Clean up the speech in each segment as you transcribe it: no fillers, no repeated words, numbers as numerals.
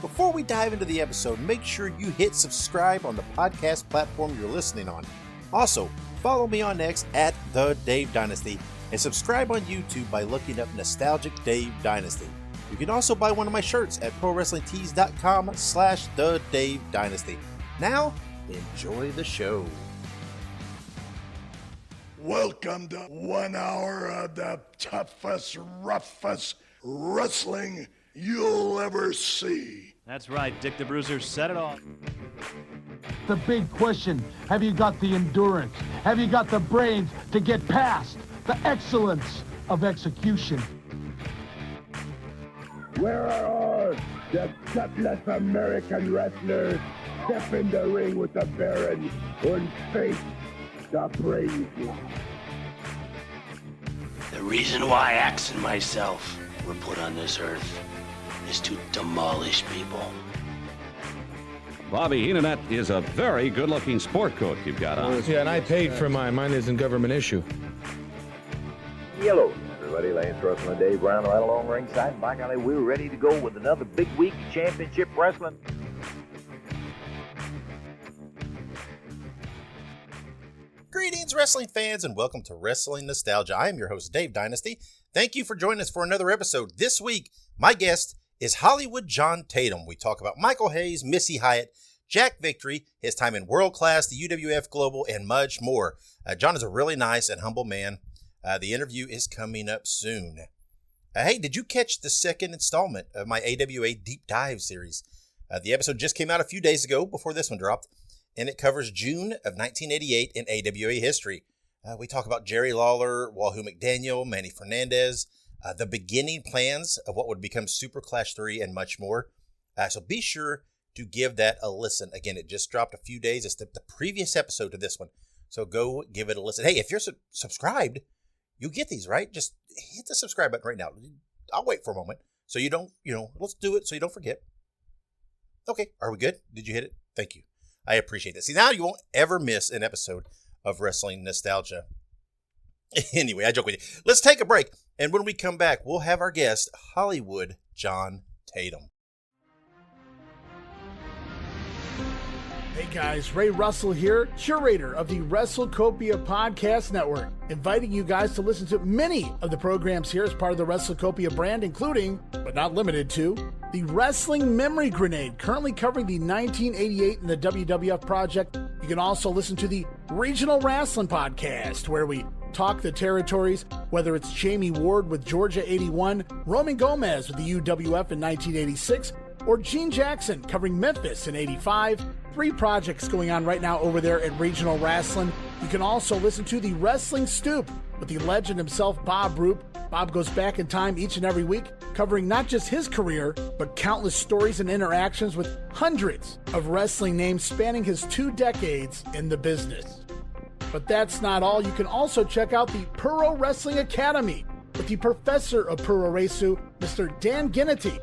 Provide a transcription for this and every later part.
Before we dive into the episode, make sure you hit subscribe on the podcast platform you're listening on. Also, follow me on X at The Dave Dynasty and subscribe on YouTube by looking up Nostalgic Dave Dynasty. You can also buy one of my shirts at ProWrestlingTees.com/The Dave Dynasty. Now, enjoy the show. Welcome to 1 hour of the toughest, roughest wrestling you'll ever see. That's right, Dick the Bruiser said it all. The big question, have you got the endurance? Have you got the brains to get past the excellence of execution? Where are all the gutless American wrestlers? Step in the ring with the Baron and face the praise. The reason why Axe and myself were put on this earth is to demolish people. Bobby Heenan, is a very good-looking sport coat you've got on. Yeah, and I paid for mine. Mine isn't government issue. Hello, everybody. Lance Russell and Dave Brown right along ringside. And by golly, we're ready to go with another big week of championship wrestling. Greetings, wrestling fans, and welcome to Wrestling Nostalgia. I am your host, Dave Dynasty. Thank you for joining us for another episode. This week, my guest is Hollywood John Tatum. We talk about Michael Hayes, Missy Hyatt, Jack Victory, his time in World Class, the UWF Global, and much more. John is a really nice and humble man. The interview is coming up soon. Hey, did you catch the second installment of my AWA Deep Dive series? The episode just came out a few days ago before this one dropped, and it covers June of 1988 in AWA history. We talk about Jerry Lawler, Wahoo McDaniel, Manny Fernandez, the beginning plans of what would become Super Clash 3, and much more. So be sure to give that a listen. Again, it just dropped a few days. It's the previous episode to this one. So go give it a listen. Hey, if you're subscribed, you get these, right? Just hit the subscribe button right now. I'll wait for a moment so you don't, let's do it so you don't forget. Okay, are we good? Did you hit it? Thank you. I appreciate that. See, now you won't ever miss an episode of Wrestling Nostalgia. Anyway, I joke with you. Let's take a break. And when we come back, we'll have our guest, Hollywood John Tatum. Hey guys, Ray Russell here, curator of the WrestleCopia Podcast Network, inviting you guys to listen to many of the programs here as part of the WrestleCopia brand, including, but not limited to, the Wrestling Memory Grenade, currently covering the 1988 and the WWF project. You can also listen to the Regional Wrestling Podcast, where we talk the territories, whether it's Jamie Ward with Georgia 81, Roman Gomez with the UWF in 1986, or Gene Jackson covering Memphis in 85. 3 projects going on right now over there at Regional Wrestling. You can also listen to the Wrestling Stoop with the legend himself, Bob Roop. Bob goes back in time each and every week, covering not just his career, but countless stories and interactions with hundreds of wrestling names spanning his 2 decades in the business. But that's not all. You can also check out the Pro Wrestling Academy with the professor of Pro Resu, Mr. Dan Ginnity.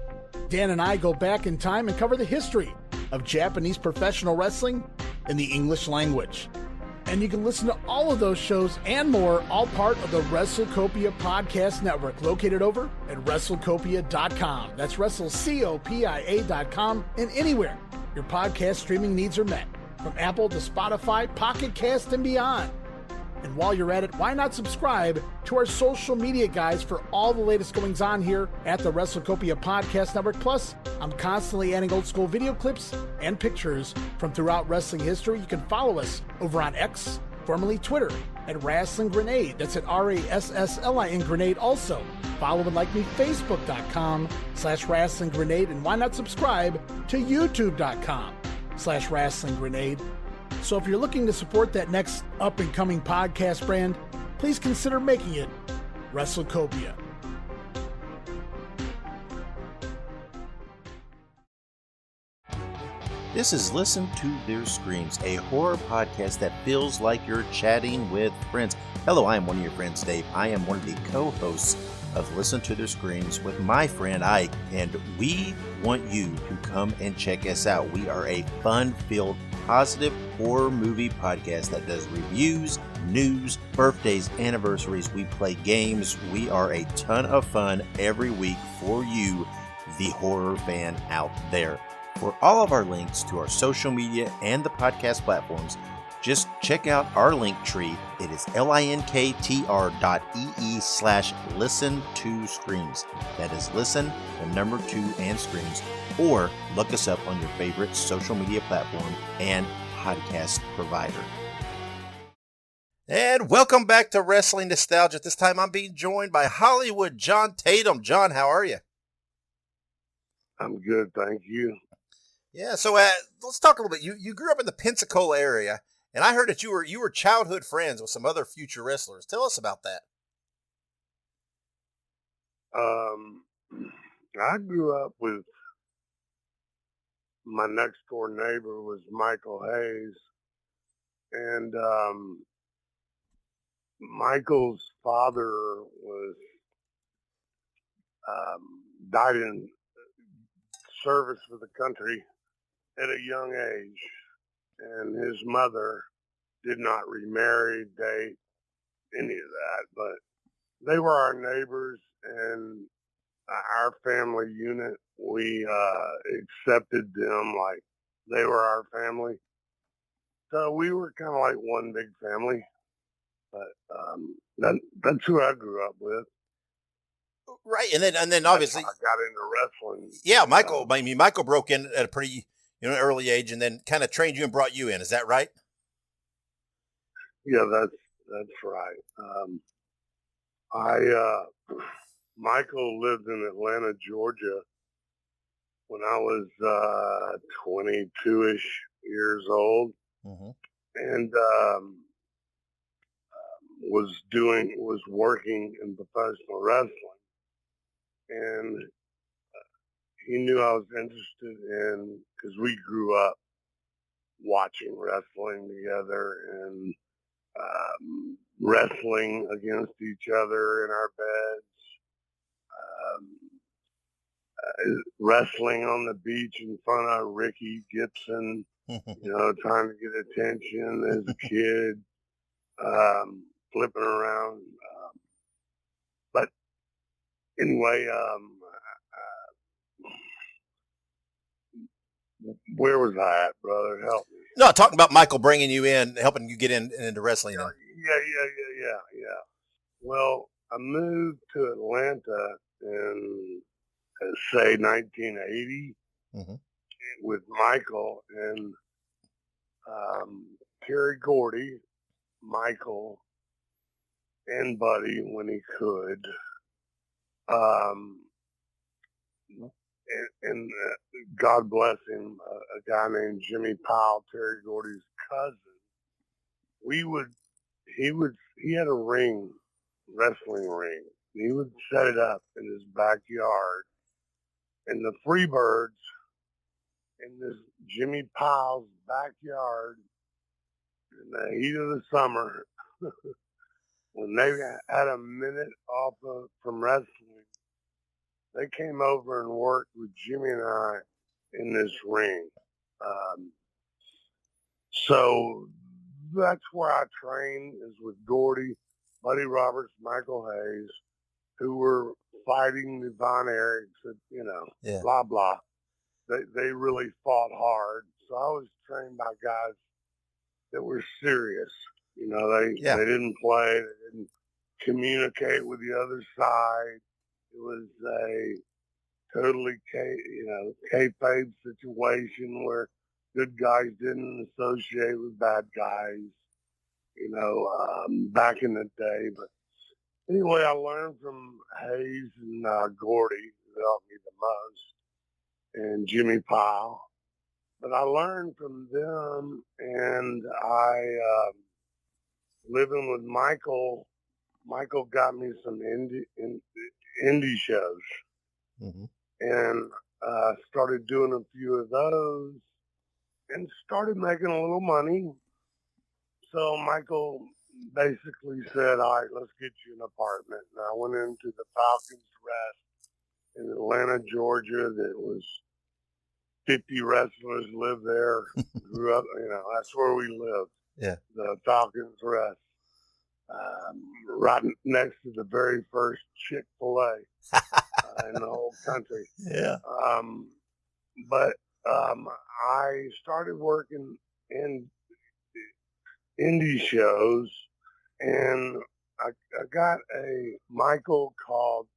Dan and I go back in time and cover the history of Japanese professional wrestling in the English language. And you can listen to all of those shows and more, all part of the WrestleCopia Podcast Network, located over at WrestleCopia.com. That's WrestleCopia.com, and anywhere your podcast streaming needs are met, from Apple to Spotify, Pocket Cast, and beyond. And while you're at it, why not subscribe to our social media guys for all the latest goings on here at the WrestleCopia Podcast Network. Plus, I'm constantly adding old school video clips and pictures from throughout wrestling history. You can follow us over on X, formerly Twitter, at Wrestling Grenade. That's at RASSLIN Grenade. Also, follow and like me, Facebook.com/Wrestling Grenade. And why not subscribe to YouTube.com/Wrestling Grenade. So if you're looking to support that next up-and-coming podcast brand, please consider making it WrestleCopia. This is Listen to Their Screams, a horror podcast that feels like you're chatting with friends. Hello, I am one of your friends, Dave. I am one of the co-hosts of Listen to Their Screams with my friend Ike, and we want you to come and check us out. We are a fun-filled, positive horror movie podcast that does reviews, news, birthdays, anniversaries. We play games. We are a ton of fun every week for you, the horror fan out there. For all of our links to our social media and the podcast platforms, just check out our link tree. It is linktr.ee/listen2screams. That is listen, the number 2, and screams. Or look us up on your favorite social media platform and podcast provider. And welcome back to Wrestling Nostalgia. This time I'm being joined by Hollywood John Tatum. John, how are you? I'm good, thank you. Yeah, so let's talk a little bit. You grew up in the Pensacola area, and I heard that you were childhood friends with some other future wrestlers. Tell us about that. I grew up with my next door neighbor was Michael Hayes, and Michael's father was died in service for the country at a young age, and his mother did not remarry, date, any of that, but they were our neighbors, and our family unit, we accepted them like they were our family. So we were kind of like one big family, but that's who I grew up with. Right, and then obviously I got into wrestling. Yeah, Michael. I mean, Michael broke in at a pretty early age, and then kind of trained you and brought you in. Is that right? Yeah, that's right. Michael lived in Atlanta, Georgia, when I was 22-ish years old, and was working in professional wrestling, and he knew I was interested in, because we grew up watching wrestling together and wrestling against each other in our beds, wrestling on the beach in front of Ricky Gibson, trying to get attention as a kid, flipping around. But anyway, where was I at, brother? Help me. No, talking about Michael bringing you in, helping you get into wrestling. Yeah. Well, I moved to Atlanta in, say, 1980 with Michael, and Terry Gordy, Michael, and Buddy when he could. And God bless him, a guy named Jimmy Powell, Terry Gordy's cousin. He had a wrestling ring. He would set it up in his backyard, and the Freebirds in this Jimmy Powell's backyard in the heat of the summer, when they had a minute off from wrestling, they came over and worked with Jimmy and I in this ring. So that's where I trained, is with Gordy, Buddy Roberts, Michael Hayes, who were fighting the Von Erichs, blah, blah. They really fought hard. So I was trained by guys that were serious. They didn't play. They didn't communicate with the other side. It was a totally kayfabe situation where good guys didn't associate with bad guys, back in the day. But anyway, I learned from Hayes and Gordy, who helped me the most, and Jimmy Powell. But I learned from them, and living with Michael got me some indie shows, and started doing a few of those, and started making a little money. So Michael basically said, all right, let's get you an apartment. And I went into the Falcons Rest in Atlanta, Georgia. That was 50 wrestlers lived there. Grew up, that's where we lived. Yeah. The Falcons Rest. Right next to the very first Chick-fil-A. in the whole country. Yeah. But I started working in indie shows, and I got a Michael called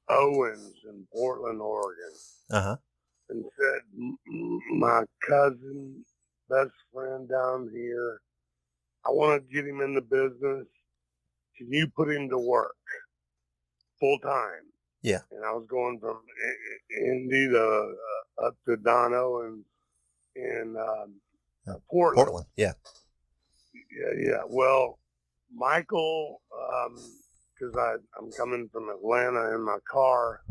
Owens in Portland, Oregon, and said, my cousin, best friend down here, I want to get him in the business. Can you put him to work full time? Yeah. And I was going from Indy to up to Don Owens in Portland. Portland, yeah. Yeah. Well, Michael, because I'm coming from Atlanta in my car,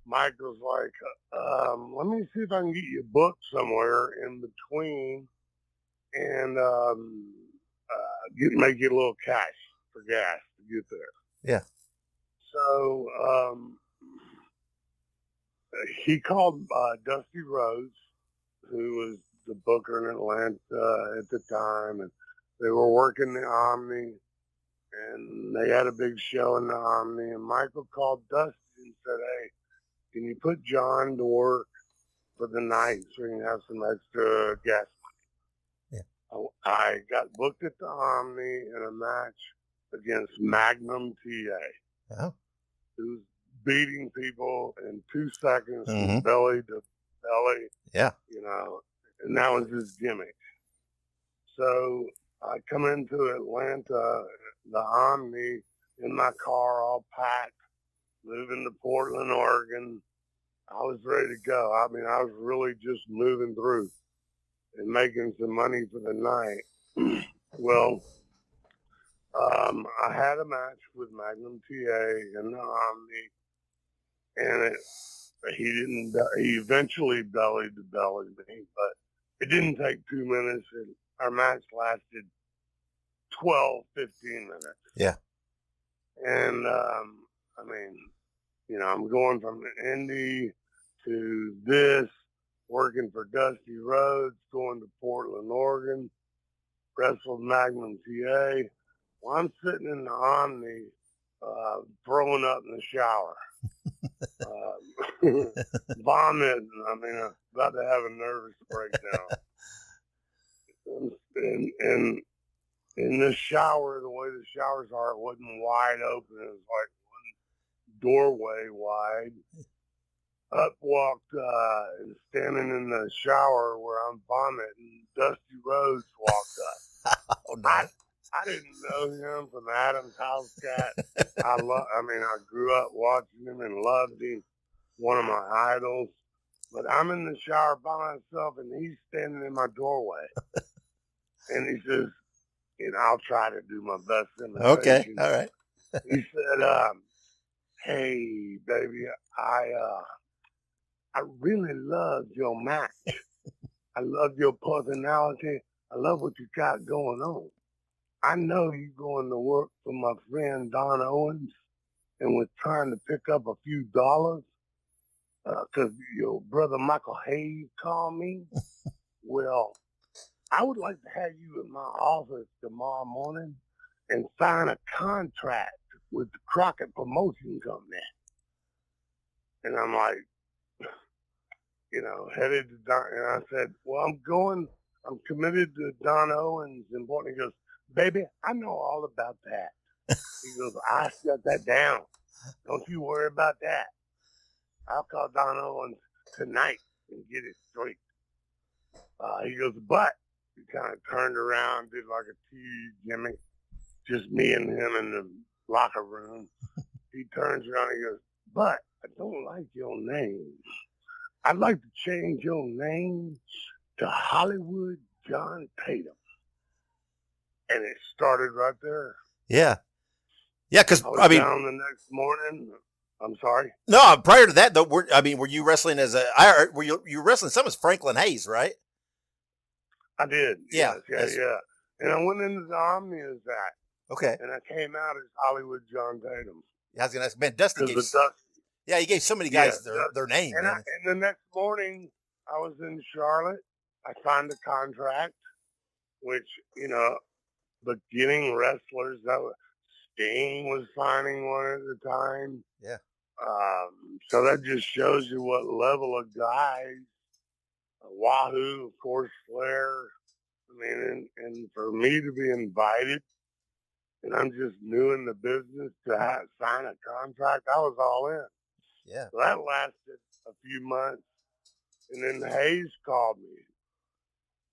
Michael's like, let me see if I can get you booked somewhere in between and make you a little cash for gas to get there. Yeah. So he called Dusty Rhodes, who was the booker in Atlanta at the time, and they were working the Omni, and they had a big show in the Omni, and Michael called Dusty and said, hey, can you put John to work for the night so we can have some extra gas money? Yeah. I got booked at the Omni in a match against Magnum TA. Oh. Who's beating people in 2 seconds from belly to belly. Yeah. You know, and that was his gimmick. So I come into Atlanta, the Omni, in my car all packed, moving to Portland, Oregon. I was ready to go. I mean, I was really just moving through and making some money for the night. Well, I had a match with Magnum TA in the Omni, and he eventually belly to belly me, but it didn't take 2 minutes, and our match lasted 12, 15 minutes. Yeah. And, I mean, you know, I'm going from Indy to this, working for Dusty Rhodes, going to Portland, Oregon, wrestled Magnum TA. Well, I'm sitting in the Omni, throwing up in the shower, vomiting. I mean, about to have a nervous breakdown. and in the shower, the way the showers are, it wasn't wide open. It was like one doorway wide. Up walked, and standing in the shower where I'm vomiting, Dusty Rhodes walked up. Oh, no. I didn't know him from Adam's House Cat. I grew up watching him and loved him. One of my idols. But I'm in the shower by myself, and he's standing in my doorway. And he says, you know, I'll try to do my best imitation. Okay, all right. He said, hey, baby, I really loved your match. I love your personality. I love what you got going on. I know you're going to work for my friend Don Owens and was trying to pick up a few dollars because your brother Michael Hayes called me. Well, I would like to have you in my office tomorrow morning and sign a contract with the Crockett Promotion Company. And I'm like, you know, headed to Don, and I said, well, I'm committed to Don Owens in Portland. He goes, baby, I know all about that. He goes, I shut that down. Don't you worry about that. I'll call Don Owens tonight and get it straight. He goes, but he kind of turned around, did like a TV gimmick, just me and him in the locker room. He turns around and he goes, but I don't like your name. I'd like to change your name to Hollywood John Tatum. And it started right there. Yeah. Yeah, because, I was down the next morning. I'm sorry? No, prior to that, though, were you wrestling were you wrestling some as Franklin Hayes, right? I did. Yeah. Yes, yeah. And I went into the Omni as that. Okay. And I came out as Hollywood John Tatum. Yeah, I was going to ask, man, Dusty gave... Yeah, he gave so many guys their name. And, man. And the next morning, I was in Charlotte. I signed a contract, which, you know, beginning wrestlers, Sting was signing one at the time. Yeah. So that just shows you what level of guys, Wahoo, of course, Flair. I mean, and for me to be invited, and I'm just new in the business to sign a contract, I was all in. Yeah. So that lasted a few months. And then Hayes called me.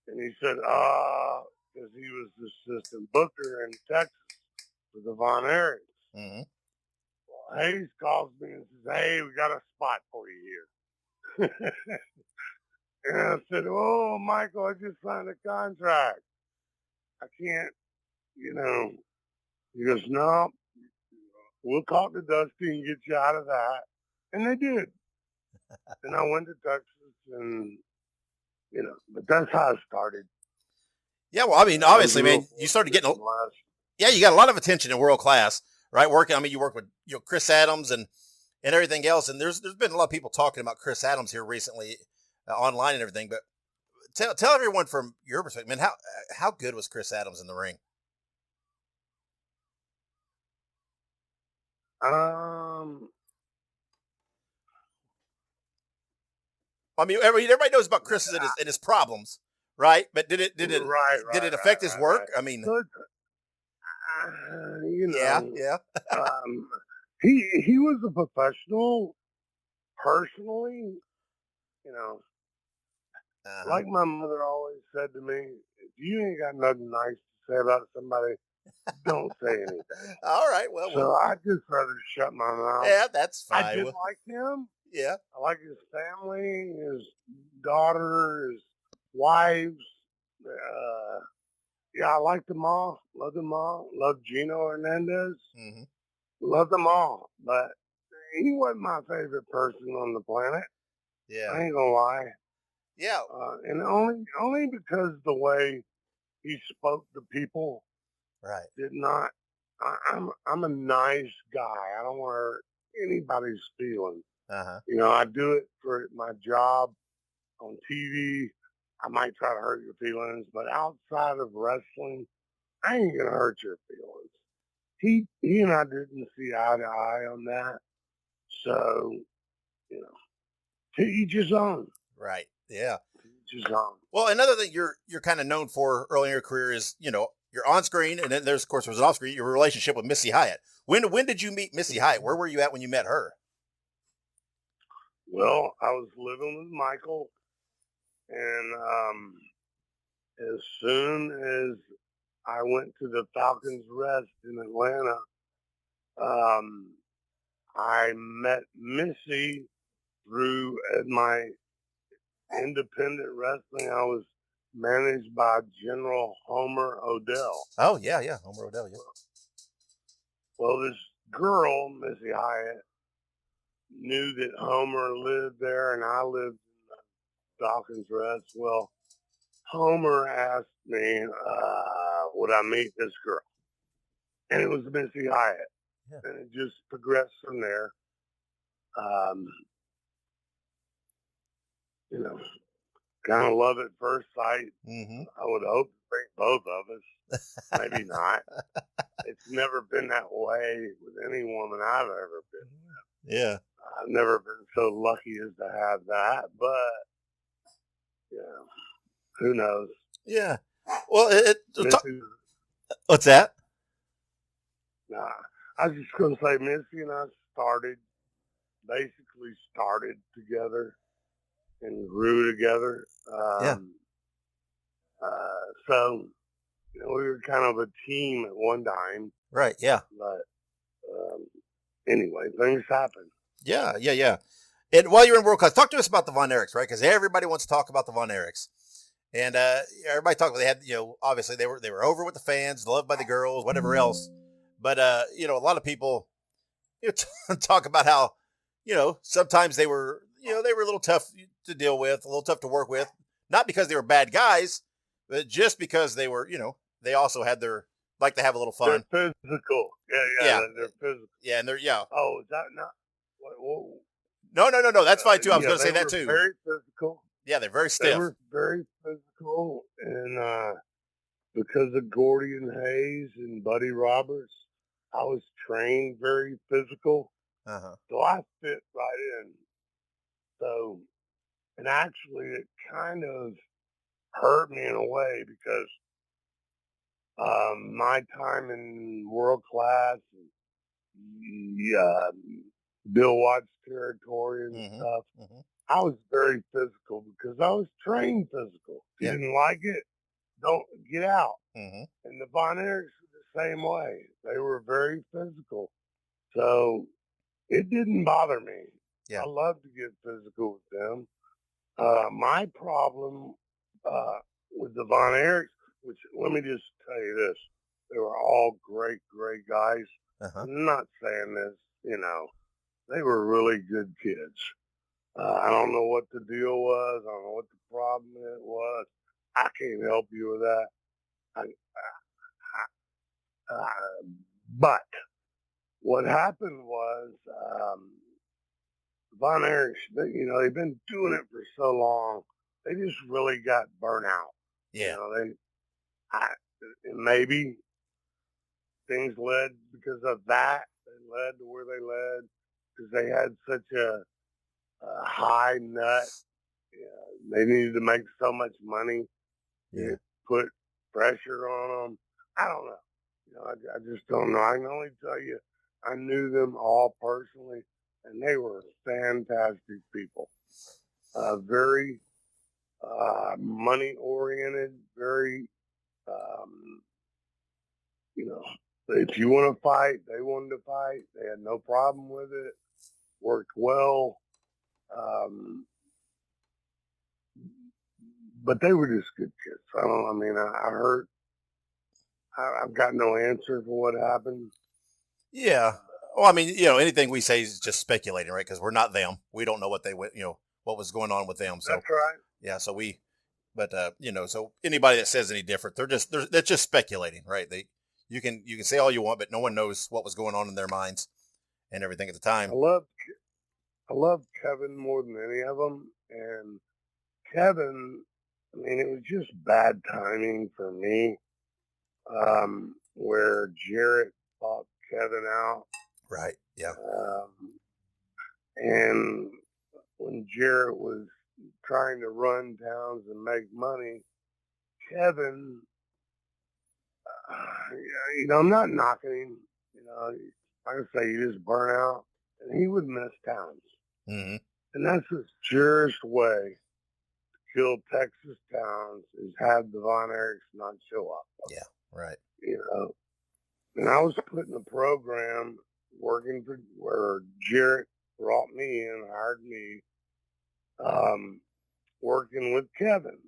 And he said, because he was the assistant booker in Texas for the Von Erichs. Mm-hmm. Well, Hayes calls me and says, hey, we got a spot for you here. And I said, oh, Michael, I just signed a contract. I can't, He goes, no, we'll talk to Dusty and get you out of that. And they did. And I went to Texas and, but that's how it started. Yeah, well, I mean, obviously, man, you started getting, you got a lot of attention in world class, right? You work with, Chris Adams and everything else. And there's been a lot of people talking about Chris Adams here recently online and everything. But tell everyone from your perspective, man, how good was Chris Adams in the ring? I mean, everybody knows about Chris and his problems, right? But did it affect his work? Right. I mean, yeah. He was a professional, personally. Like my mother always said to me, if you ain't got nothing nice to say about somebody, don't say anything. All right, well. So I just rather shut my mouth. Yeah, that's fine. I did like him. Yeah. I like his family, his daughter, his wives. I liked them all. Loved them all. Loved Gino Hernandez. Mm-hmm. Loved them all. But he wasn't my favorite person on the planet. Yeah. I ain't gonna lie. Yeah. And only because the way he spoke to people. Right. Did not. I'm a nice guy. I don't want to hurt anybody's feelings. Uh-huh. I do it for my job on TV. I might try to hurt your feelings, but outside of wrestling, I ain't gonna hurt your feelings. He and I didn't see eye to eye on that. So, to each his own. Right. Yeah. To each his own. Well, another thing you're kind of known for early in your career is, you're on screen, and then there's, of course, an off screen, your relationship with Missy Hyatt. When did you meet Missy Hyatt? Where were you at when you met her? Well, I was living with Michael, and as soon as I went to the Falcons Rest in Atlanta, I met Missy through my independent wrestling. I was managed by General Homer Odell. Oh, yeah, Homer Odell, yeah. Well, this girl, Missy Hyatt, knew that Homer lived there and I lived in the Falcons Rest. Well, Homer asked me, would I meet this girl? And it was Missy Hyatt. Yeah. And it just progressed from there. Kind of love at first sight. Mm-hmm. I would hope to bring both of us. Maybe not. It's never been that way with any woman I've ever been with. Yeah. I've never been so lucky as to have that, but who knows? Yeah. Well, what's that? Nah, I was just going to say, Missy and I basically started together and grew together. So, we were kind of a team at one time. Right, yeah. But anyway, things happen. Yeah. And while you're in world class, talk to us about the Von Erichs, right? Because everybody wants to talk about the Von Erichs. And everybody talked about, they had, obviously they were over with the fans, loved by the girls, whatever else. But, a lot of people talk about how, sometimes they were a little tough to deal with, a little tough to work with. Not because they were bad guys, but just because they were, they also had like to have a little fun. They're physical. Yeah. They're physical. Yeah, and Oh, is that not? Whoa. No. That's fine too. I was going to say that too. Very physical. Yeah, they're very stiff. They were very physical, and because of Gordy and Hayes and Buddy Roberts, I was trained very physical. So I fit right in. So, and actually it kind of hurt me in a way because my time in world class, Bill Watts territory and stuff, I was very physical because I was trained physical. If you didn't like it, don't get out. And the Von Erichs were the same way. They were very physical. So it didn't bother me. I love to get physical with them. My problem with the Von Erichs, which let me just tell you this, they were all great, great guys. I'm not saying this, they were really good kids. I don't know what the deal was. I don't know what the problem it was. I can't help you with that. But what happened was Von Erichs, they've been doing it for so long. They just really got burnt out. Yeah. Maybe things led because of that. They led to where they led because they had such a high nut. They needed to make so much money. It put pressure on them. I don't know. I just don't know. I can only tell you I knew them all personally, and they were fantastic people. Very money-oriented, very, if you want to fight, they wanted to fight. They had no problem with it. Worked well. But they were just good kids. I've got no answer for what happened. Yeah. Well, I mean, anything we say is just speculating, right? Because we're not them. We don't know what what was going on with them. So that's right. Yeah. So so anybody that says any different, they're just speculating, right? You can say all you want, but no one knows what was going on in their minds and everything at the time. I love Kevin more than any of them. And Kevin, it was just bad timing for me, where Jarrett fought Kevin out. Right. Yeah. And when Jarrett was trying to run towns and make money, Kevin, I'm not knocking him. Like I say, he just burnt out, and he would miss towns. And that's the surest way to kill Texas towns is have the Von Erichs not show up. Yeah, right. And I was putting a program working for where Jarrett brought me in, hired me, working with Kevin.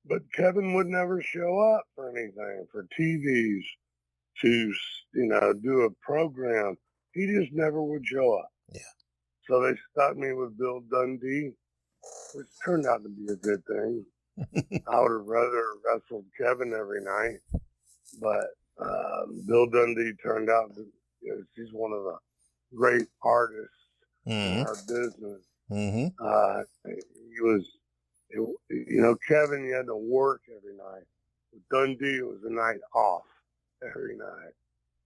But Kevin would never show up for anything, for TVs, to, do a program. He just never would show up. Yeah. So they stuck me with Bill Dundee, which turned out to be a good thing. I would have rather wrestled Kevin every night, but Bill Dundee turned out to, he's one of the great artists in our business. He was, Kevin, you had to work every night. With Dundee, it was a night off every night.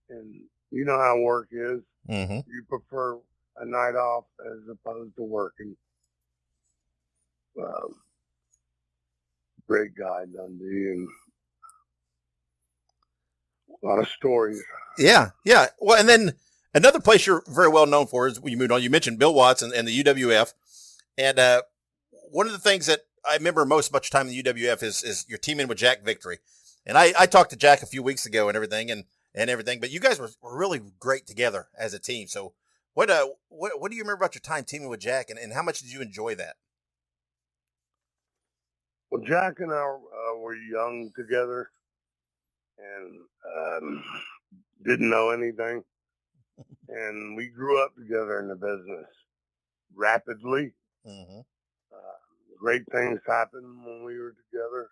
And you know how work is. You prefer a night off as opposed to working. Great guy, Dundee, and a lot of stories. Yeah, yeah. Well, and then another place you're very well known for is when you moved on. You mentioned Bill Watts and the UWF, and one of the things that I remember most about your time in the UWF is your teaming with Jack Victory. And I talked to Jack a few weeks ago and everything, but you guys were really great together as a team. So what do you remember about your time teaming with Jack, and how much did you enjoy that? Well, Jack and I were young together and didn't know anything. And we grew up together in the business rapidly. Great things happened when we were together.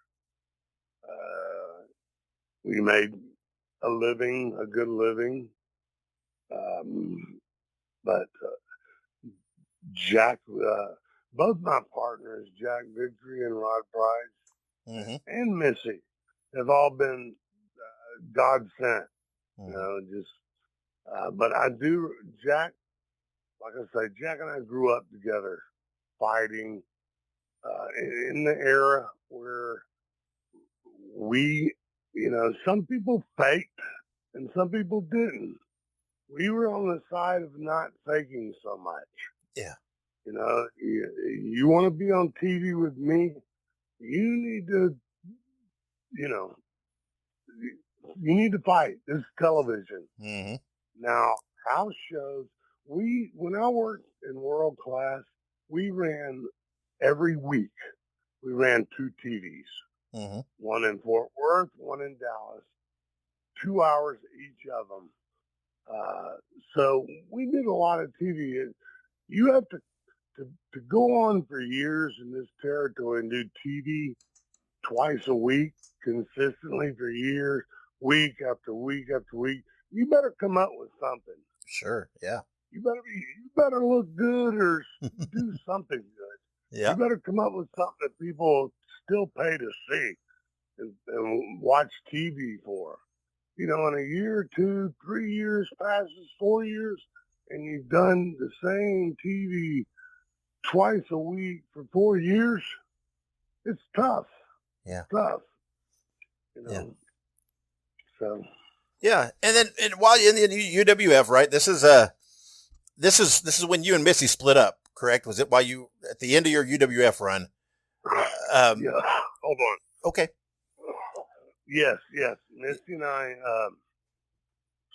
We made a living, a good living. But Jack, both my partners, Jack Victory and Rod Price, and Missy, have all been God sent. But Jack like I say, Jack and I grew up together fighting in the era where we, some people faked and some people didn't. We were on the side of not faking so much. Yeah. You want to be on TV with me, you need to, you need to fight. This is television. Mm-hmm. Now, house shows, when I worked in World Class, we ran every week. We ran 2 TVs, Mm-hmm. one in Fort Worth, one in Dallas, 2 hours each of them. So we did a lot of TV. You have to go on for years in this territory and do TV twice a week consistently for years, week after week after week. You better come up with something. Sure. Yeah. You better look good or do something good. Yeah. You better come up with something that people still pay to see and watch TV for. In a year, 2, 3 years passes, 4 years, and you've done the same TV twice a week for 4 years, it's tough. Yeah. It's tough. Yeah. So. Yeah, and while you're in the UWF, right? This is when you and Missy split up, correct? Was it while you at the end of your UWF run? Yeah. Hold on. Okay. Yes. Missy and I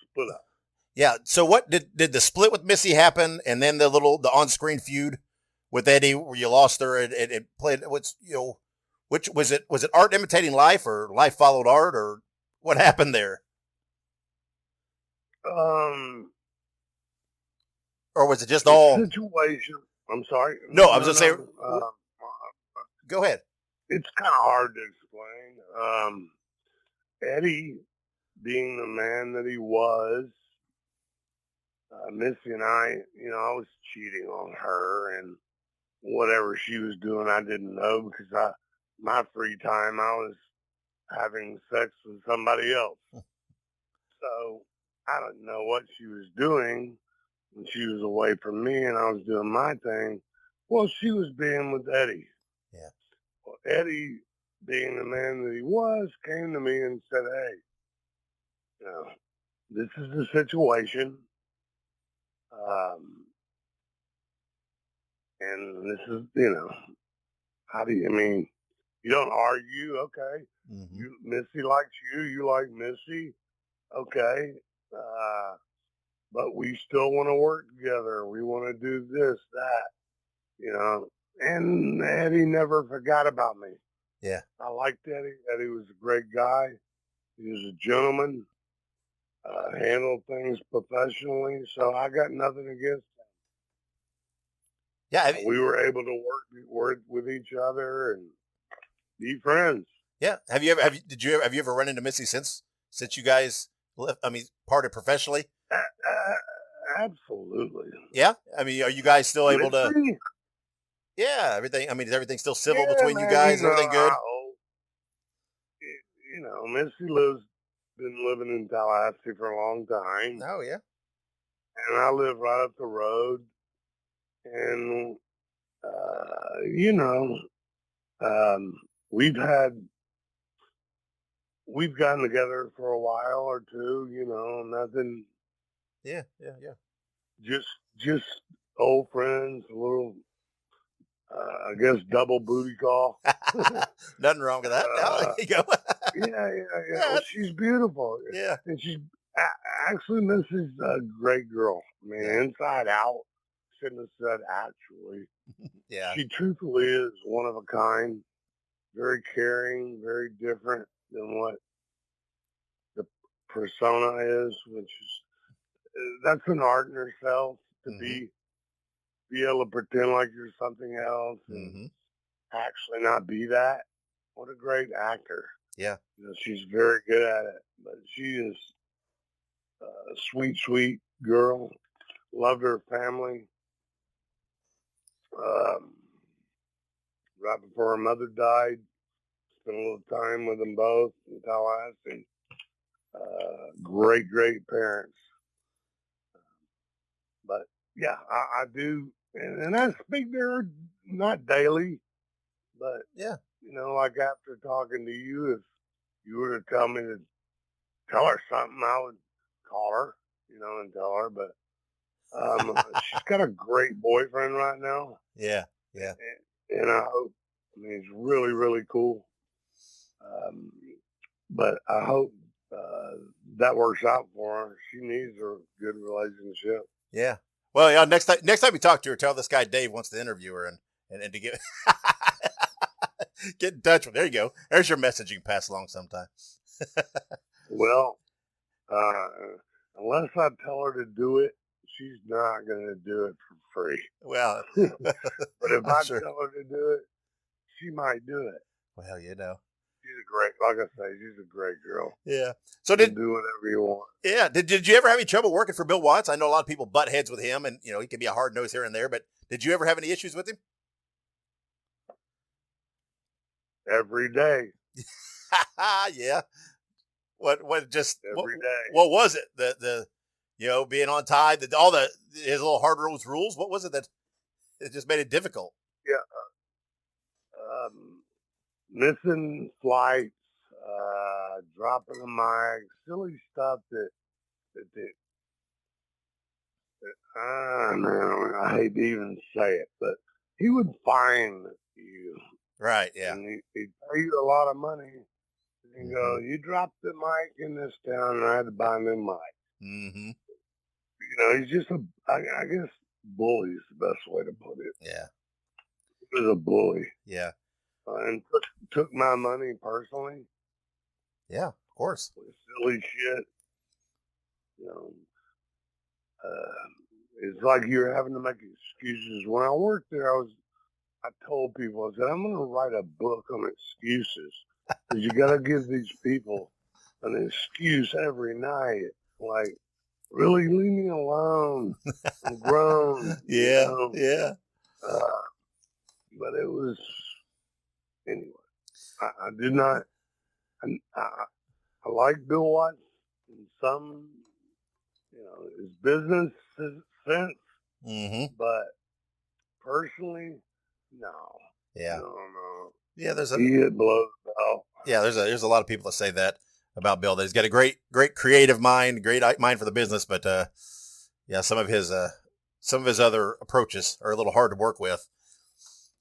split up. Yeah. So what did the split with Missy happen, and then the on-screen feud with Eddie, where you lost her and it played? Which was it? Was it art imitating life, or life followed art, or what happened there? Or was it just all situation? I'm sorry. No, I was just saying. Go ahead. It's kind of hard to explain. Eddie, being the man that he was, Missy and I was cheating on her, and whatever she was doing, I didn't know, because my free time, I was having sex with somebody else. So I don't know what she was doing when she was away from me and I was doing my thing. Well, she was being with Eddie. Yeah. Well, Eddie, being the man that he was, came to me and said, hey, this is the situation. And this is, how do you don't argue, okay. Mm-hmm. Missy likes you, you like Missy, okay. But we still want to work together. We want to do this, that, and Eddie never forgot about me. Yeah. I liked Eddie. Eddie was a great guy. He was a gentleman, handled things professionally. So I got nothing against him. Yeah. We were able to work with each other and be friends. Yeah. Have you ever run into Missy since you guys left? Parted professionally? Absolutely. Yeah. Are you guys still able to? Yeah. Everything. Is everything still civil between you guys? Everything good? Missy been living in Tallahassee for a long time. Oh yeah. And I live right up the road. And we've gotten together for a while or two, nothing. Yeah. Just old friends, a little, I guess, double booty call. Nothing wrong with that. There you go. Yeah. Well, she's beautiful. Yeah. And she's actually, Missy's a great girl. Inside out. Shouldn't have said actually. Yeah. She truthfully is one of a kind, very caring, very different than what the persona is, which is, that's an art in herself, to be able to pretend like you're something else and actually not be that. What a great actor. Yeah. She's very good at it, but she is a sweet girl. Loved her family. Right before her mother died, spent a little time with them both in Tallahassee. Great parents. But, Yeah, I do. And I speak to her not daily, but, yeah, like after talking to you, if you were to tell me to tell her something, I would call her, and tell her. But she's got a great boyfriend right now. yeah, yeah. And I hope, he's really, really cool. But I hope that works out for her. She needs a good relationship. Yeah. Well, yeah. Next time you talk to her, tell this guy Dave wants to interview her and to get get in touch with. There you go. There's your message you can pass along sometime. Well, unless I tell her to do it, she's not going to do it for free. Well, but if I sure. tell her to do it, she might do it. Well, she's a great, like I say, she's a great girl. Yeah. So do whatever you want. Yeah. Did you ever have any trouble working for Bill Watts? I know a lot of people butt heads with him, and he can be a hard nose here and there. But did you ever have any issues with him? Every day. Yeah. What just every day? What was it? The being on time, his little hard rules. What was it that it just made it difficult? Yeah. Missing flights, dropping a mic, silly stuff that man, I hate to even say it, but he would fine you. Right, yeah. And he'd pay you a lot of money. And go, you dropped the mic in this town, and I had to buy a new mic. Mm-hmm. He's just I guess bully is the best way to put it. Yeah. He was a bully. Yeah. And took my money personally. Yeah, of course. Silly shit. It's like you're having to make excuses. When I worked there, I told people, I said, I'm going to write a book on excuses. Because you got to give these people an excuse every night. Like, really, leave me alone. I'm grown. Yeah, yeah. But it was, anyway, I did not, I like Bill Watts in some, his business sense. Mm-hmm. But personally, no. Yeah. No. Yeah, he blows out. Yeah, there's a lot of people that say that about Bill, that he's got a great creative mind, great mind for the business, but yeah, some of his other approaches are a little hard to work with.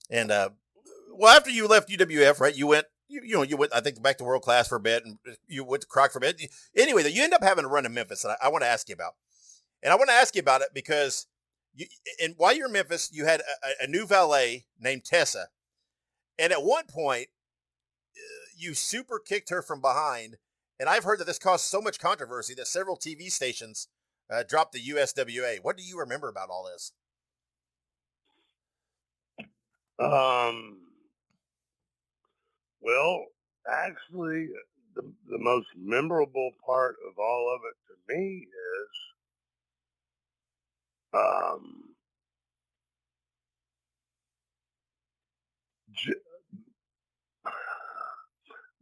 And well, after you left UWF, right, you went I think back to World Class for a bit, and you went to Croc for a bit. Anyway, you end up having a run in Memphis that I want to ask you about. And I want to ask you about it because while you're in Memphis, you had a new valet named Tessa. And at one point, you super kicked her from behind. And I've heard that this caused so much controversy that several TV stations dropped the USWA. What do you remember about all this? Well, actually, the most memorable part of all of it to me is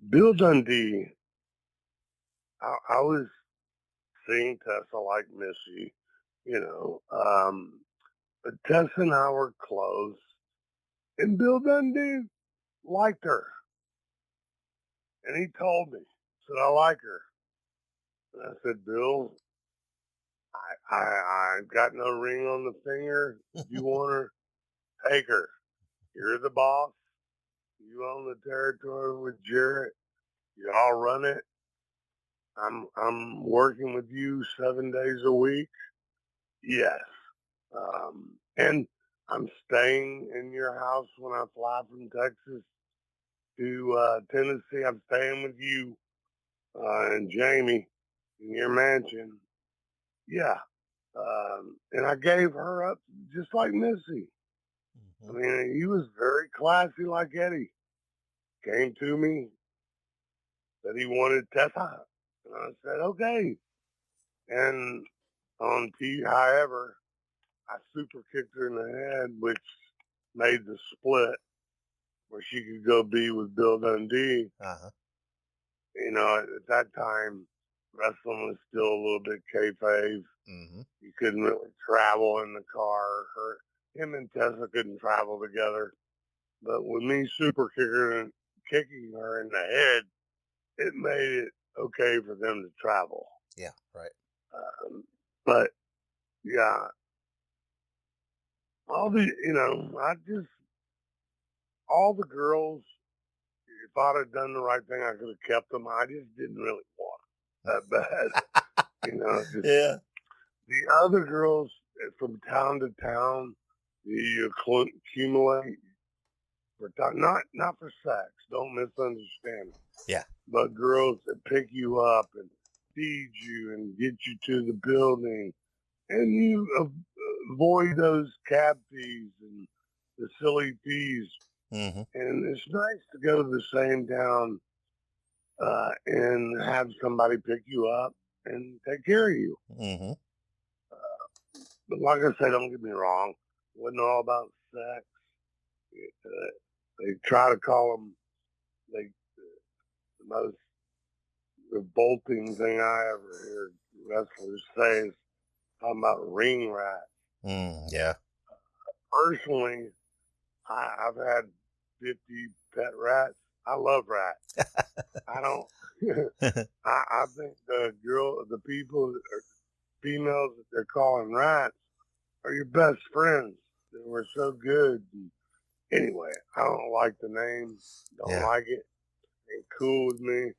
Bill Dundee. I was seeing Tessa like Missy, but Tessa and I were close, and Bill Dundee liked her. And he told me, said, I like her. And I said, Bill, I got no ring on the finger. If you want her, take her. You're the boss. You own the territory with Jarrett. You all run it. I'm working with you 7 days a week. Yes. And I'm staying in your house when I fly from Texas to Tennessee. I'm staying with you and Jamie in your mansion. Yeah. And I gave her up just like Missy. I mean, he was very classy like Eddie. Came to me, said he wanted Tessa. And I said, okay. And on however, I super kicked her in the head, which made the split where she could go be with Bill Dundee. Uh-huh. At that time, wrestling was still a little bit kayfabe. Mm-hmm. You couldn't really travel in the car. Him and Tessa couldn't travel together. But with me super kicking her in the head, it made it okay for them to travel. Yeah, right. But yeah, all the girls. If I'd have done the right thing, I could have kept them. I just didn't really want them that bad. Yeah. The other girls from town to town, you accumulate for time, not for sex. Don't misunderstand. Yeah. But girls that pick you up and feed you and get you to the building, and you avoid those cab fees and the silly fees. Mm-hmm. And it's nice to go to the same town and have somebody pick you up and take care of you. Mm-hmm. But like I said, don't get me wrong, it wasn't all about sex. They try to call them the most revolting thing I ever heard wrestlers say is talking about ring rats. Yeah. Personally, I've had 50 pet rats. I love rats. I don't. I think the people, or females that they're calling rats, are your best friends. They were so good. And anyway, I don't like the name. Don't like it. Ain't cool with me.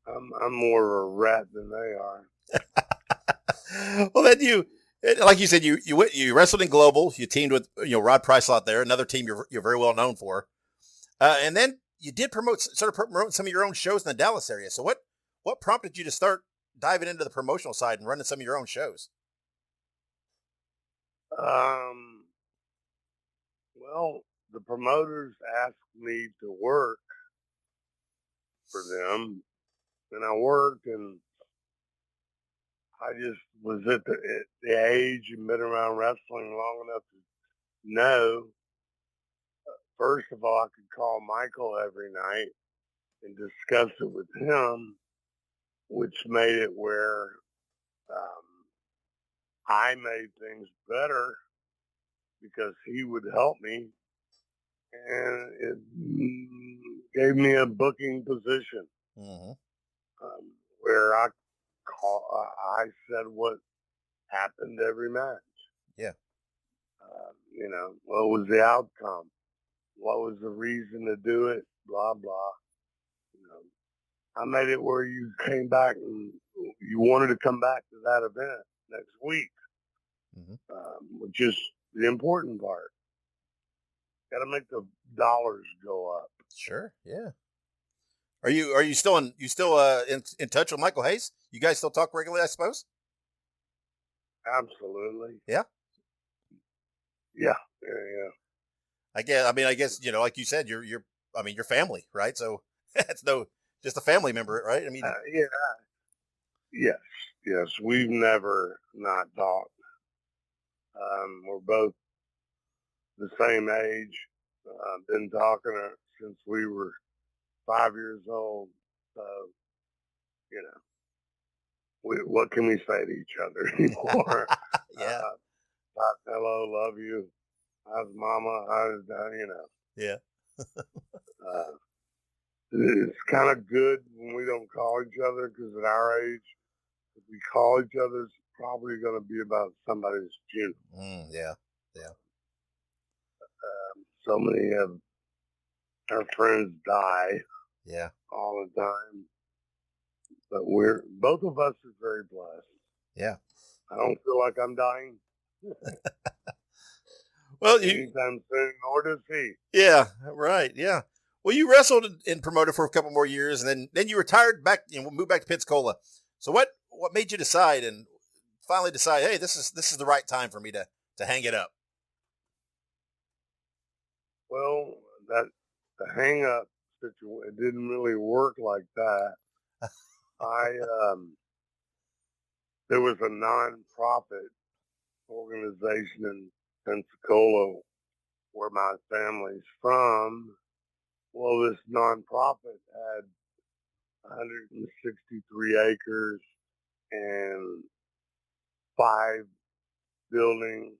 I'm more of a rat than they are. Well, then like you said, you wrestled in Global. You teamed with Rod Pricelot there, another team you're very well known for. And then you did promote some of your own shows in the Dallas area. So what prompted you to start diving into the promotional side and running some of your own shows? Well, the promoters asked me to work for them, and I worked, and I just was at the age and been around wrestling long enough to know. First of all, I could call Michael every night and discuss it with him, which made it where I made things better because he would help me, and it gave me a booking position where I said what happened every match. Yeah. What was the outcome? What was the reason to do it? Blah, blah. I made it where you came back and you wanted to come back to that event next week, which is the important part. Got to make the dollars go up. Sure. Yeah. Are you still in touch with Michael Hayes? You guys still talk regularly, I suppose? Absolutely. Yeah. Yeah. I guess like you said, you're family, right? So it's just a family member, right? I mean, yes. We've never not talked. We're both the same age. Been talking since we were 5 years old. So, what can we say to each other anymore? Yeah. Hello, love you. How's mama? How's Yeah. It's kind of good when we don't call each other because at our age, if we call each other, it's probably going to be about somebody's funeral. Yeah. So many of our friends die. Yeah. All the time. But both of us are very blessed. Yeah. I don't feel like I'm dying. Well, anytime soon, nor does he. Yeah, right. Yeah. Well, you wrestled and promoted for a couple more years, and then you retired back and moved back to Pensacola. So what made you decide and finally decide, hey, this is the right time for me to hang it up? Well, the hang up situation, it didn't really work like that. There was a non-profit organization in Pensacola where my family's from. Well, this non-profit had 163 acres and 5 buildings,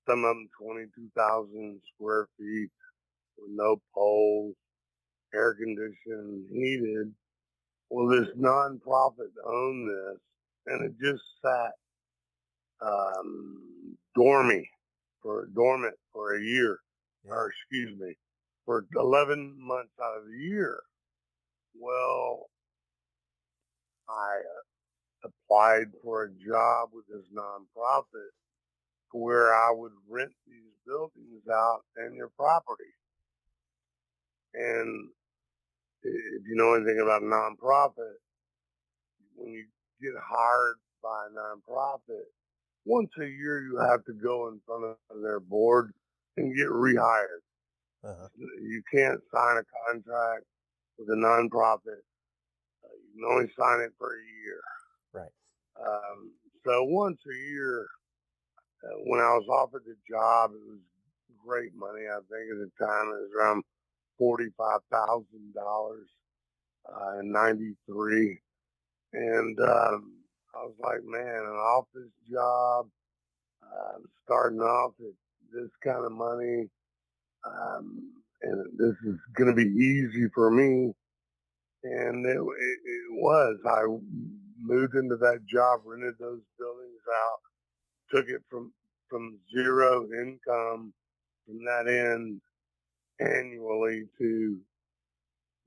some of them 22,000 square feet with no poles, air conditioned, heated. Well, this nonprofit owned this, and it just sat dormant for a year, or excuse me, for 11 months out of the year. Well, I applied for a job with this nonprofit where I would rent these buildings out and their property. And if you know anything about a nonprofit, when you get hired by a nonprofit, once a year you have to go in front of their board and get rehired. You can't sign a contract with a nonprofit. You can only sign it for a year. Right. So once a year, when I was offered the job, it was great money. I think at the time it was around $45,000 in '93. And I was like, man, an office job, starting off at this kind of money, and this is going to be easy for me. And it was. I moved into that job, rented those buildings out, took it from zero income from that end annually to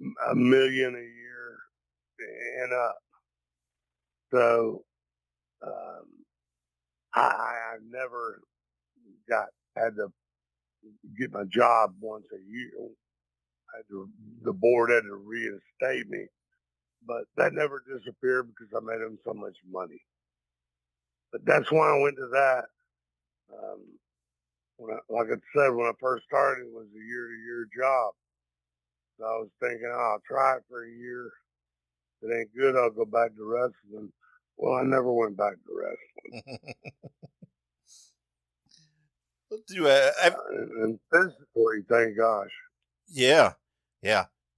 $1 million a year and up. So I never had to get my job once a year. The board had to reinstate me, but that never disappeared because I made them so much money. But that's why I went to that. Like I said, when I first started, it was a year-to-year job. So I was thinking, I'll try it for a year. If it ain't good, I'll go back to wrestling. Well, I never went back to wrestling. And physically, thank gosh. Yeah.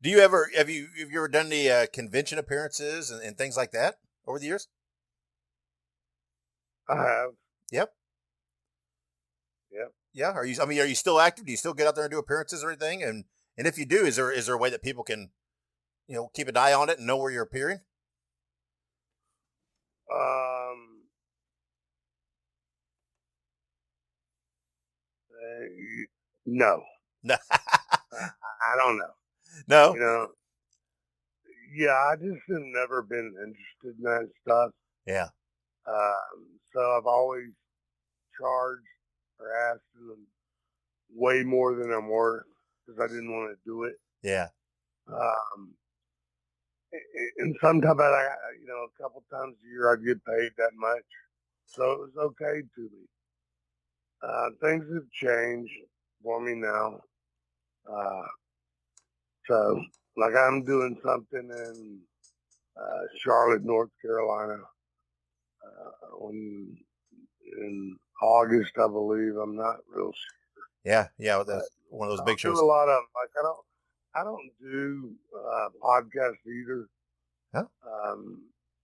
Do you ever have you ever done any convention appearances and things like that over the years? I have. Yep. Yeah. Are you still active? Do you still get out there and do appearances or anything? And if you do, is there a way that people can, keep an eye on it and know where you're appearing? No. I don't know. No. Yeah, I just have never been interested in that stuff. Yeah. So I've always charged or asked them way more than I'm worth because I didn't want to do it. Yeah. And sometimes a couple times a year I'd get paid that much. So it was okay to me. Things have changed for me now. So, like I'm doing something in Charlotte, North Carolina, in August, I believe. I'm not real sure. Yeah, that's one of those big shows. I do a lot of I don't do podcasts either. Huh?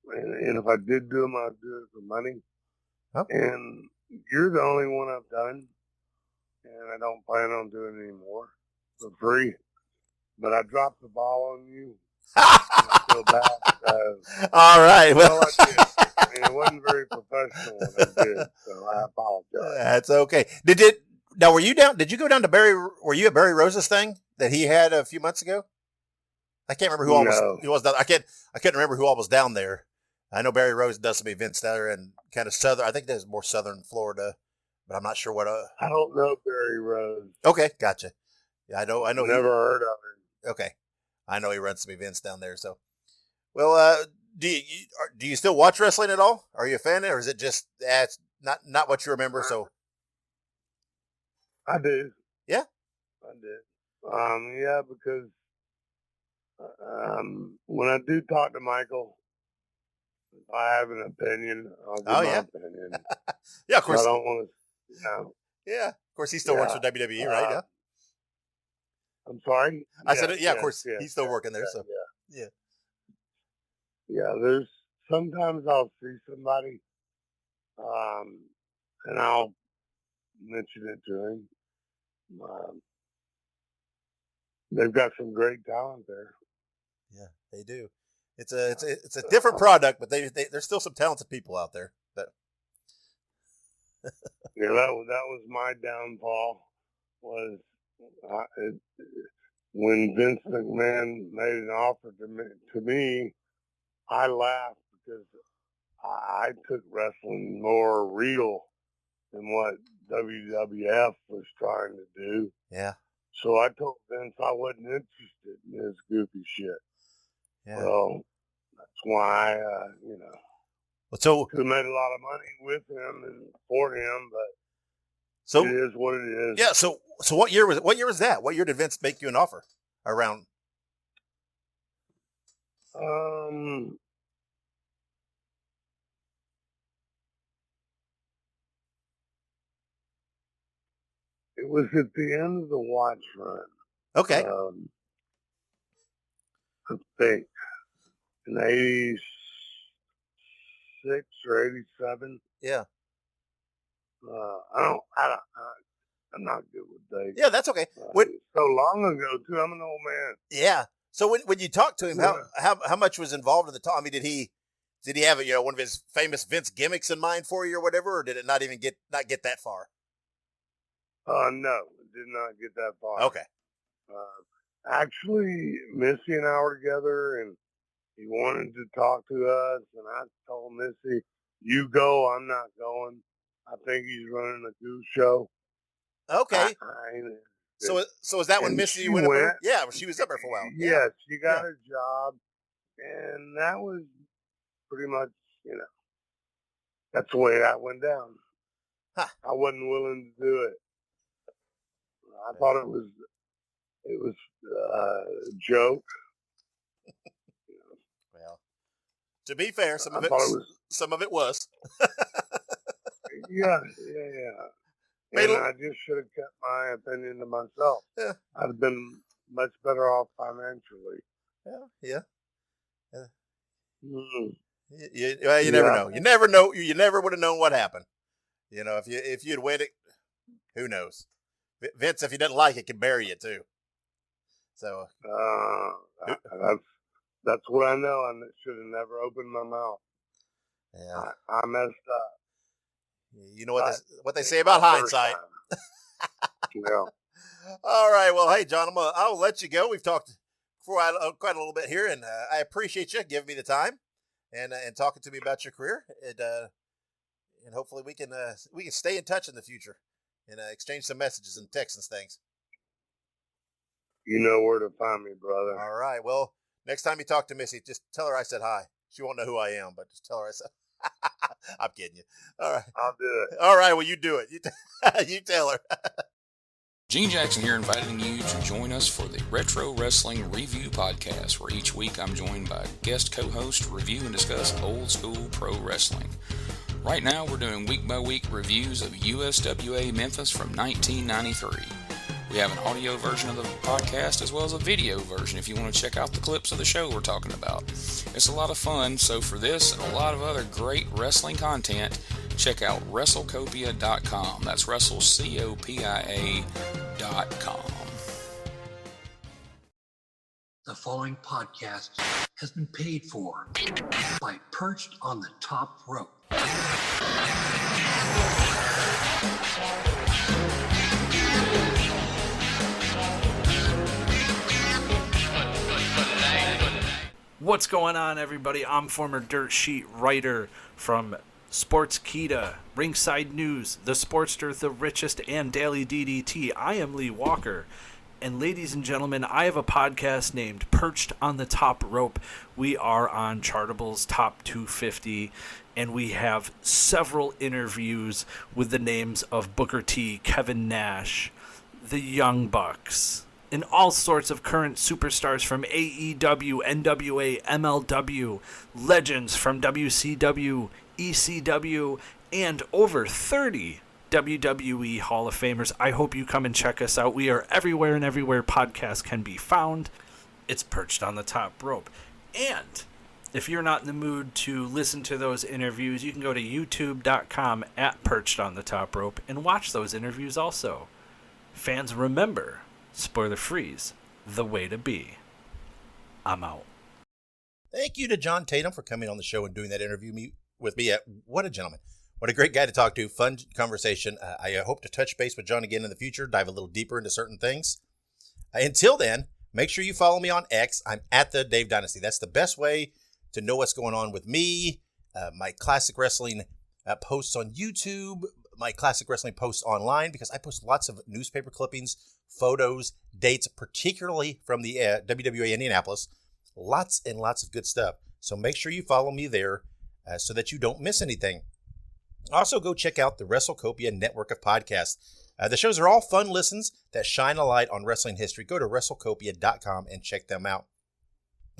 And if I did do them, I'd do it for money. Huh? And you're the only one I've done, and I don't plan on doing any more for free. But I dropped the ball on you. I feel bad. All right. Well, I did. It wasn't very professional when I did, so I apologize. That's okay. Were you down? Did you go down to were you at Barry Rose's thing that he had a few months ago? I can't remember who all was down. I can't remember who all was down there. I know Barry Rose does some events there and kind of southern. I think there's more southern Florida, but I'm not sure what. I don't know Barry Rose. Okay, gotcha. Yeah, I know. Never heard of him. Okay, I know he runs some events down there. So, well, do you still watch wrestling at all? Are you a fan, or is it just it's not what you remember? So, I do. Yeah, I did. Yeah, because when I do talk to Michael, if I have an opinion, I'll give my opinion. Yeah, of course. I don't want to. Yeah, of course. He still works for WWE, right? Yeah. I'm sorry. I said, yeah, of course. He's still working there. So, yeah. Yeah, there's sometimes I'll see somebody, and I'll mention it to him. They've got some great talent there. Yeah, they do. It's a different product, but there's still some talented people out there. Yeah, that was my downfall. Was when Vince McMahon made an offer to me, I laughed because I took wrestling more real than what WWF was trying to do. Yeah. So I told Vince I wasn't interested in his goofy shit. Yeah. Well, that's why, So could have made a lot of money with him and for him, but so it is what it is. Yeah. So what year was that? What year did Vince make you an offer? Around. It was at the end of the watch run. Okay. I think in 86 or 87. Yeah. I'm not good with dates. Yeah, that's okay. So long ago too. I'm an old man. Yeah. So when you talked to him, how much was involved in the talk? I mean, did he have one of his famous Vince gimmicks in mind for you or whatever, or did it not even get that far? No, it did not get that far. Okay. Actually, Missy and I were together, and he wanted to talk to us, and I told Missy, "You go, I'm not going. I think he's running a goose show." Okay. So is that when Missy went up there? Yeah, she was up there for a while. Yeah, she got a job, and that was pretty much, that's the way that went down. Huh. I wasn't willing to do it. I thought it was a joke. Well, to be fair, some of it was. Yeah. And I just should have kept my opinion to myself. Yeah. I'd have been much better off financially. Yeah. Mm-hmm. You never know. You never know. You never would have known what happened. If you'd waited, who knows? Vince, if he doesn't like it, can bury you too. So that's what I know. I should have never opened my mouth. Yeah, I messed up. You know what they say about hindsight. Yeah. All right. Well, hey, John, I'll let you go. We've talked for quite a little bit here, and I appreciate you giving me the time and talking to me about your career. And hopefully we can stay in touch in the future and exchange some messages and texts and things. You know where to find me, brother. All right. Well, next time you talk to Missy, just tell her I said hi. She won't know who I am, but just tell her I said. I'm kidding you. All right. I'll do it. All right. Well, you do it. You tell her. Gene Jackson here, inviting you to join us for the Retro Wrestling Review Podcast, where each week I'm joined by guest co-host to review and discuss old school pro wrestling. Right now, we're doing week-by-week reviews of USWA Memphis from 1993. We have an audio version of the podcast as well as a video version if you want to check out the clips of the show we're talking about. It's a lot of fun, so for this and a lot of other great wrestling content, check out WrestleCopia.com. That's WrestleCopia.com. The following podcast has been paid for by Perched on the Top Rope. What's going on, everybody? I'm former Dirt Sheet writer from Sportskeeda, Ringside News, The Sportster, The Richest, and Daily DDT. I am Lee Walker. And ladies and gentlemen, I have a podcast named Perched on the Top Rope. We are on Chartable's Top 250, and we have several interviews with the names of Booker T, Kevin Nash, the Young Bucks, and all sorts of current superstars from AEW, NWA, MLW, legends from WCW, ECW, and over 30 WWE Hall of Famers. I hope you come and check us out. We are everywhere and everywhere podcasts can be found. It's Perched on the Top Rope. And if you're not in the mood to listen to those interviews, you can go to youtube.com/perchedonthetop and watch those interviews also. Fans, remember, spoiler freeze, the way to be. I'm out. Thank you to John Tatum for coming on the show and doing that interview with me. What a gentleman. What a great guy to talk to. Fun conversation. I hope to touch base with John again in the future, dive a little deeper into certain things. Until then, make sure you follow me on X. I'm at the Dave Dynasty. That's the best way to know what's going on with me, my classic wrestling posts on YouTube, my classic wrestling posts online, because I post lots of newspaper clippings, photos, dates, particularly from the WWA Indianapolis. Lots and lots of good stuff. So make sure you follow me there so that you don't miss anything. Also, go check out the WrestleCopia network of podcasts. The shows are all fun listens that shine a light on wrestling history. Go to WrestleCopia.com and check them out.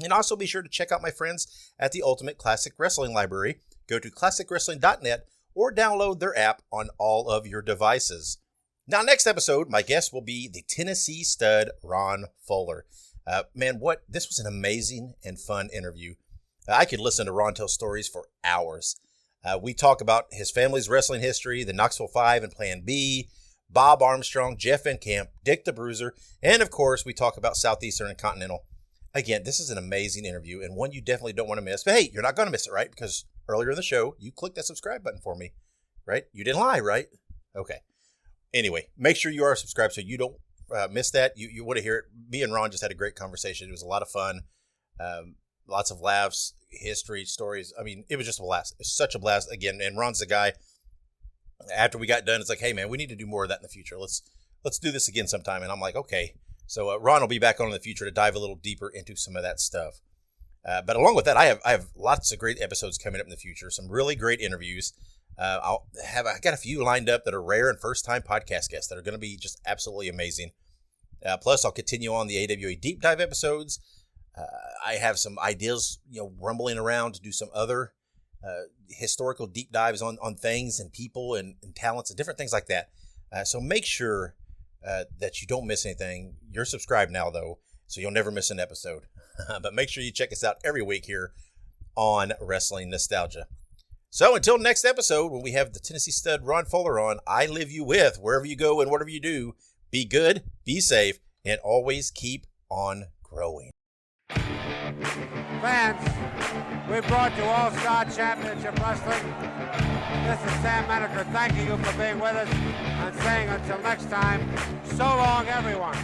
And also be sure to check out my friends at the Ultimate Classic Wrestling Library. Go to ClassicWrestling.net or download their app on all of your devices. Now, next episode, my guest will be the Tennessee stud, Ron Fuller. This was an amazing and fun interview. I could listen to Ron tell stories for hours. We talk about his family's wrestling history, the Knoxville 5 and Plan B, Bob Armstrong, Jeff Van Camp, Dick the Bruiser, and of course, we talk about Southeastern and Continental. Again, this is an amazing interview and one you definitely don't want to miss. But hey, you're not going to miss it, right? Because earlier in the show, you clicked that subscribe button for me, right? You didn't lie, right? Okay. Anyway, make sure you are subscribed so you don't miss that. You want to hear it. Me and Ron just had a great conversation. It was a lot of fun. Lots of laughs, history, stories. I mean, it was just a blast. It's such a blast. Again, and Ron's the guy. After we got done, it's like, hey, man, we need to do more of that in the future. Let's do this again sometime. And I'm like, okay. So Ron will be back on in the future to dive a little deeper into some of that stuff. But along with that, I have lots of great episodes coming up in the future. Some really great interviews. I got a few lined up that are rare and first-time podcast guests that are going to be just absolutely amazing. Plus, I'll continue on the AWA deep dive episodes. I have some ideas, rumbling around to do some other historical deep dives on things and people and talents and different things like that. So make sure that you don't miss anything. You're subscribed now, though, so you'll never miss an episode. But make sure you check us out every week here on Wrestling Nostalgia. So until next episode, when we have the Tennessee stud Ron Fuller on, I leave you with, wherever you go and whatever you do, be good, be safe, and always keep on growing. Fans, we brought you All-Star Championship Wrestling. This is Sam Menaker thanking you for being with us and saying until next time, so long everyone.